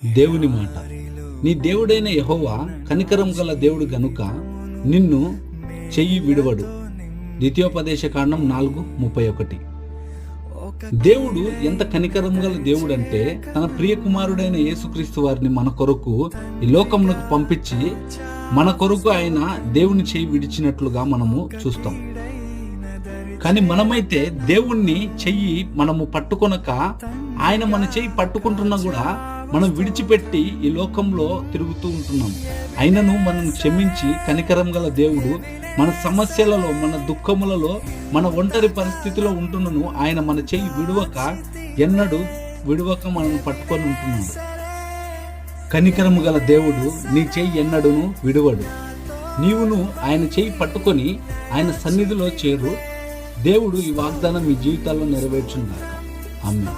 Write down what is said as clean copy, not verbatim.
దేవుని మాట. నీ దేవుడైన యెహోవా కనికరం గల దేవుడు గనుక నిన్ను చెయ్యి విడువడు. ద్వితీయోపదేశకాండం 4:31. దేవుడు ఎంత కనికరం గల దేవుడంటే తన ప్రియ కుమారుడైన యేసుక్రీస్తు వారిని మన కొరకు ఈ లోకంలోకి పంపించి మన కొరకు ఆయన దేవుని చెయ్యి విడిచినట్లుగా మనము చూస్తాం. కానీ మనమైతే దేవుణ్ణి చెయ్యి మనము పట్టుకొనక ఆయన మన చెయ్యి పట్టుకుంటున్నా కూడా మనం విడిచిపెట్టి ఈ లోకంలో తిరుగుతూ ఉంటున్నాం. అయినను మనం క్షమించి కనికరం గల దేవుడు మన సమస్యలలో, మన దుఃఖములలో, మన ఒంటరి పరిస్థితిలో ఉంటున్నను ఆయన మన చెయ్యి ఎన్నడూ విడువక మనం పట్టుకొని ఉంటున్నాడు. కనికరము గల దేవుడు నీ చెయ్యి ఎన్నడూను విడువడు. నీవును ఆయన చెయ్యి పట్టుకొని ఆయన సన్నిధిలో చేరు. దేవుడు ఈ వాగ్దానం మీ జీవితాల్లో నెరవేర్చును గాక. ఆమేన్.